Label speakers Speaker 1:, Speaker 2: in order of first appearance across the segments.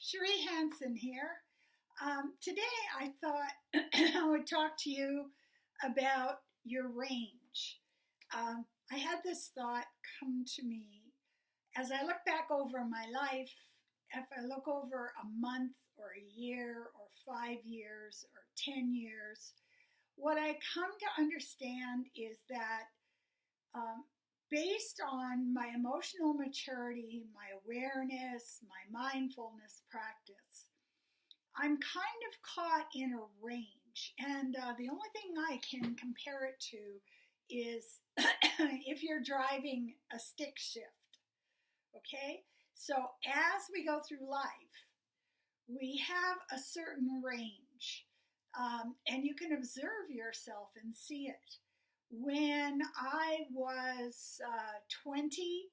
Speaker 1: Cherie Hansen here. Today I thought I would talk to you about your range. I had this thought come to me as I look back over my life. If I look over a month or a year or 5 years or 10 years, what I come to understand is that um, based on my emotional maturity, my awareness, my mindfulness practice, I'm kind of caught in a range. And the only thing I can compare it to is if you're driving a stick shift. Okay? So as we go through life, we have a certain range. And you can observe yourself and see it. When I was 20,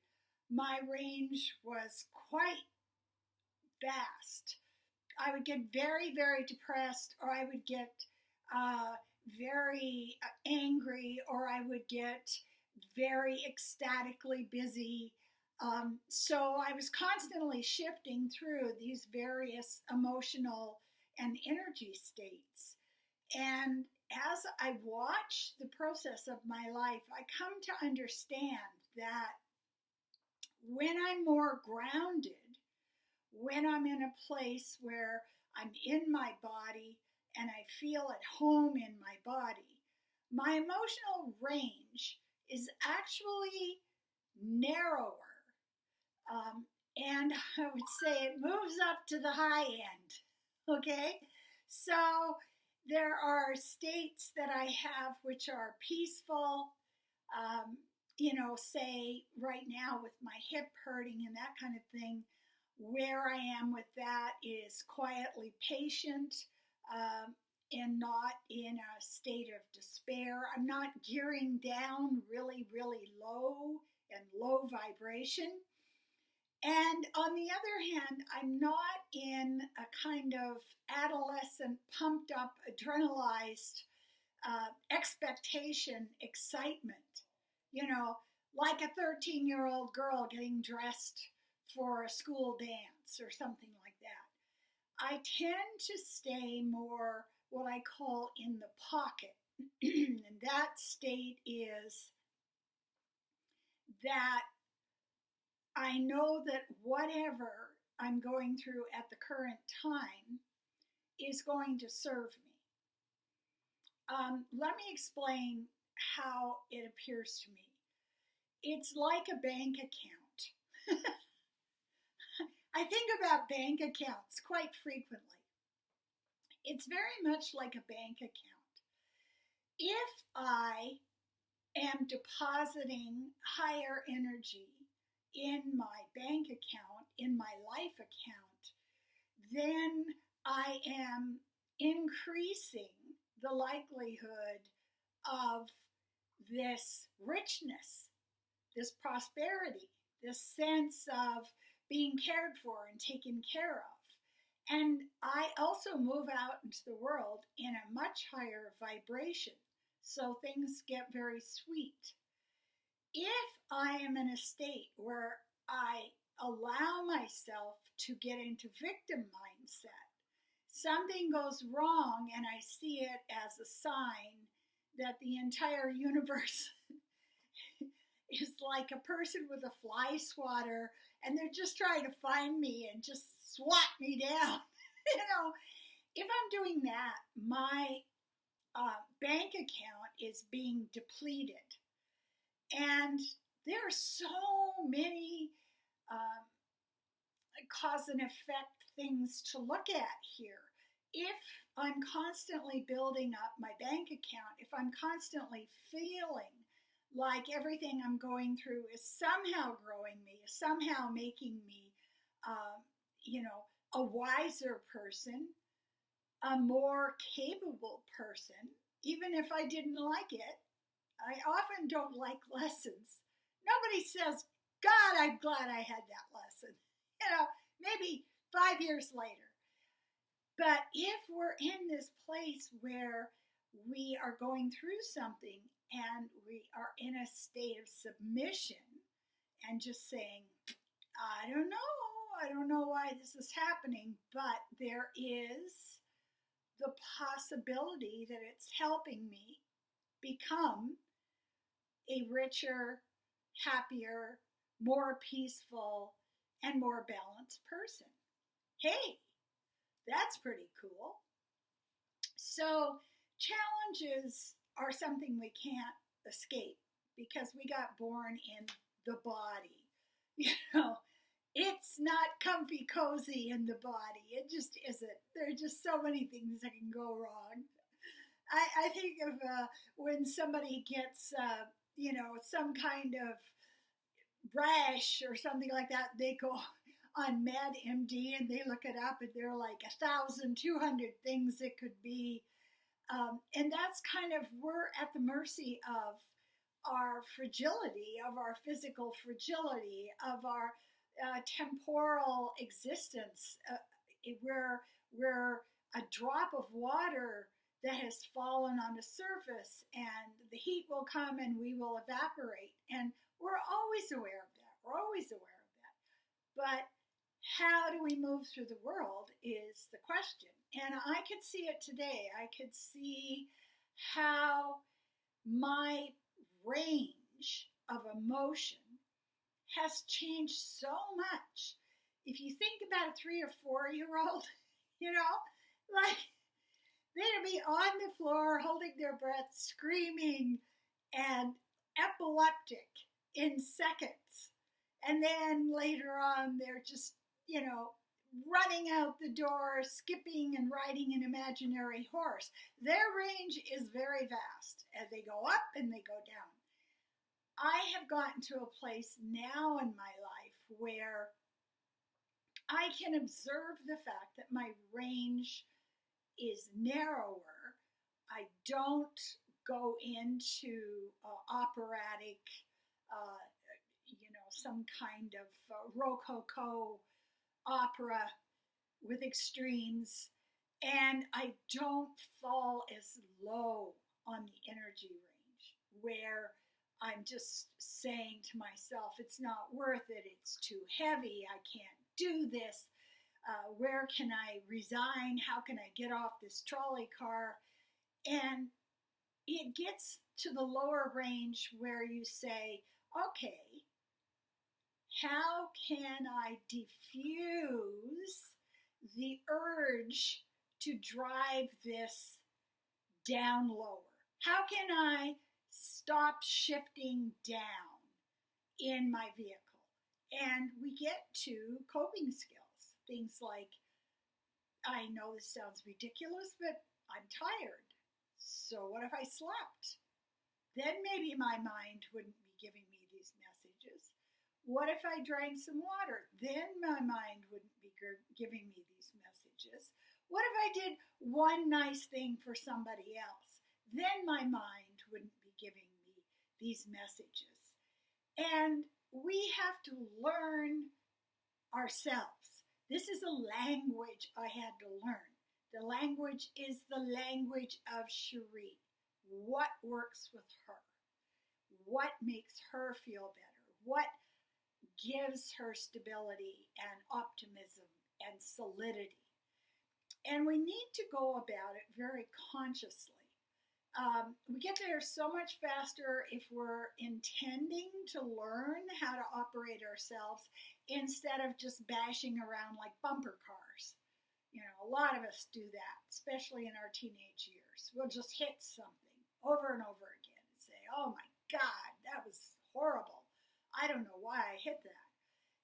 Speaker 1: my range was quite vast. I would get very, very depressed, or I would get very angry, or I would get very ecstatically busy. So I was constantly shifting through these various emotional and energy states. And as I watch the process of my life, I come to understand that when I'm more grounded, when I'm in a place where I'm in my body and I feel at home in my body, my emotional range is actually narrower. And I would say it moves up to the high end. Okay? So there are states that I have which are peaceful. Say right now with my hip hurting and that kind of thing, where I am with that is quietly patient and not in a state of despair. I'm not gearing down really, really low and low vibration. And on the other hand, I'm not in a kind of adolescent, pumped up, adrenalized expectation, excitement, like a 13-year-old girl getting dressed for a school dance or something like that. I tend to stay more what I call in the pocket. And that state is that I know that whatever I'm going through at the current time is going to serve me. Let me explain how it appears to me. It's like a bank account. I think about bank accounts quite frequently. It's very much like a bank account. If I am depositing higher energy in my bank account, in my life account, then I am increasing the likelihood of this richness, this prosperity, this sense of being cared for and taken care of. And I also move out into the world in a much higher vibration, so things get very sweet. If I am in a state where I allow myself to get into victim mindset, something goes wrong and I see it as a sign that the entire universe is like a person with a fly swatter and they're just trying to find me and just swat me down. If I'm doing that, my bank account is being depleted. And there are so many cause and effect things to look at here. If I'm constantly building up my bank account, if I'm constantly feeling like everything I'm going through is somehow growing me, is somehow making me, a wiser person, a more capable person, even if I didn't like it. I often don't like lessons. Nobody says, God, I'm glad I had that lesson. Maybe 5 years later. But if we're in this place where we are going through something and we are in a state of submission and just saying, I don't know why why this is happening, but there is the possibility that it's helping me become a richer, happier, more peaceful, and more balanced person. Hey, that's pretty cool. So, challenges are something we can't escape because we got born in the body. You know, it's not comfy cozy in the body. It just isn't. There are just so many things that can go wrong. I think of when somebody gets, some kind of rash or something like that, they go on MedMD and they look it up and there are like 1,200 things it could be. And that's kind of, we're at the mercy of our fragility, of our physical fragility, of our temporal existence. We're a drop of water that has fallen on the surface, and the heat will come and we will evaporate. And we're always aware of that. We're always aware of that. But how do we move through the world is the question. And I could see it today. I could see how my range of emotion has changed so much. If you think about a 3 or 4-year-old, like they'd be on the floor holding their breath, screaming and epileptic in seconds. And then later on, they're just, running out the door, skipping and riding an imaginary horse. Their range is very vast, and they go up and they go down. I have gotten to a place now in my life where I can observe the fact that my range is narrower. I don't go into operatic, some kind of rococo opera with extremes, and I don't fall as low on the energy range where I'm just saying to myself, it's not worth it, it's too heavy, I can't do this. Where can I resign? How can I get off this trolley car? And it gets to the lower range where you say, okay, how can I diffuse the urge to drive this down lower? How can I stop shifting down in my vehicle? And we get to coping skills. Things like, I know this sounds ridiculous, but I'm tired. So what if I slept? Then maybe my mind wouldn't be giving me these messages. What if I drank some water? Then my mind wouldn't be giving me these messages. What if I did one nice thing for somebody else? Then my mind wouldn't be giving me these messages. And we have to learn ourselves. This is a language I had to learn. The language is the language of Cherie. What works with her? What makes her feel better? What gives her stability and optimism and solidity? And we need to go about it very consciously. We get there so much faster if we're intending to learn how to operate ourselves instead of just bashing around like bumper cars. A lot of us do that, especially in our teenage years. We'll just hit something over and over again and say, oh my God, that was horrible. I don't know why I hit that.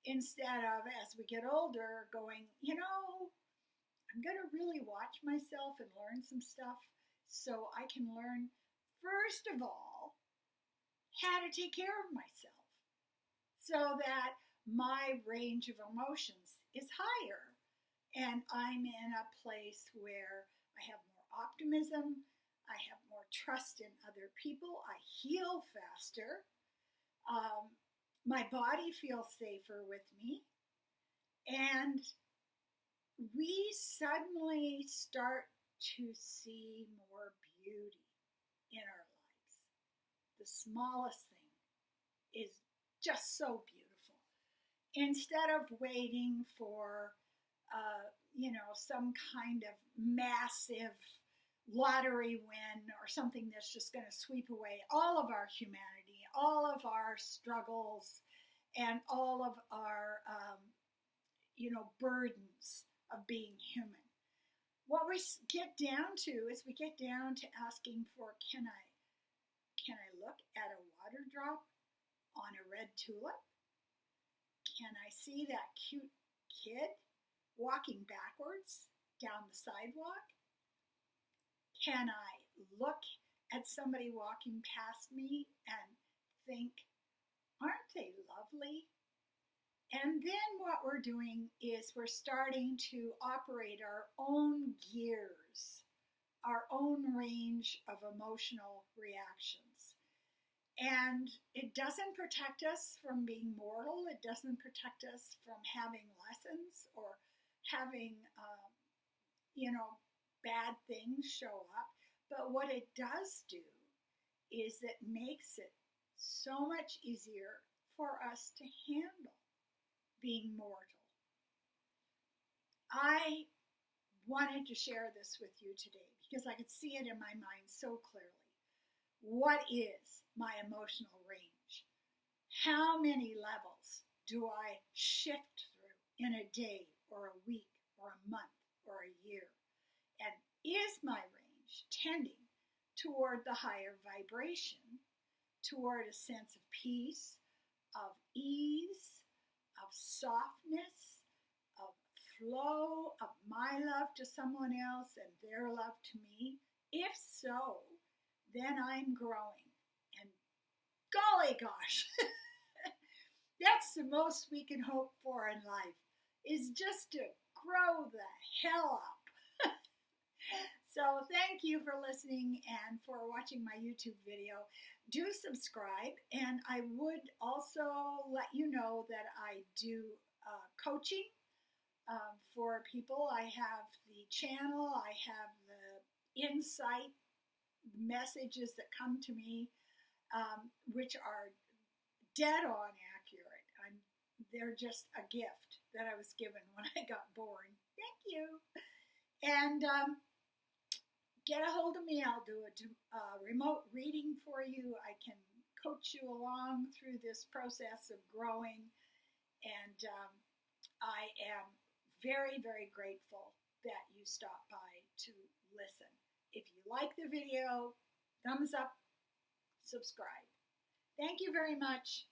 Speaker 1: Instead of, as we get older, going, I'm going to really watch myself and learn some stuff so I can learn, first of all, how to take care of myself so that my range of emotions is higher and I'm in a place where I have more optimism, I have more trust in other people, I heal faster, my body feels safer with me, and we suddenly start to see more beauty in our lives. The smallest thing is just so beautiful. Instead of waiting for some kind of massive lottery win or something that's just going to sweep away all of our humanity, all of our struggles, and all of our, burdens of being human. What we get down to is we get down to asking for, can I look at a water drop on a red tulip? Can I see that cute kid walking backwards down the sidewalk? Can I look at somebody walking past me and think, aren't they lovely? And then what we're doing is we're starting to operate our own gears, our own range of emotional reactions. And it doesn't protect us from being mortal. It doesn't protect us from having lessons or having, bad things show up. But what it does do is it makes it so much easier for us to handle being mortal. I wanted to share this with you today because I could see it in my mind so clearly. What is my emotional range? How many levels do I shift through in a day or a week or a month or a year? And is my range tending toward the higher vibration, toward a sense of peace, of ease, of softness, of flow, of my love to someone else and their love to me? If so, then I'm growing. And golly gosh, that's the most we can hope for in life, is just to grow the hell up. So thank you for listening and for watching my YouTube video. Do subscribe, and I would also let you know that I do coaching for people. I have the channel, I have the insight messages that come to me, which are dead on accurate. They're just a gift that I was given when I got born. Thank you. And get a hold of me. I'll do a remote reading for you. I can coach you along through this process of growing. And I am very, very grateful that you stopped by to listen. If you like the video, thumbs up, subscribe. Thank you very much.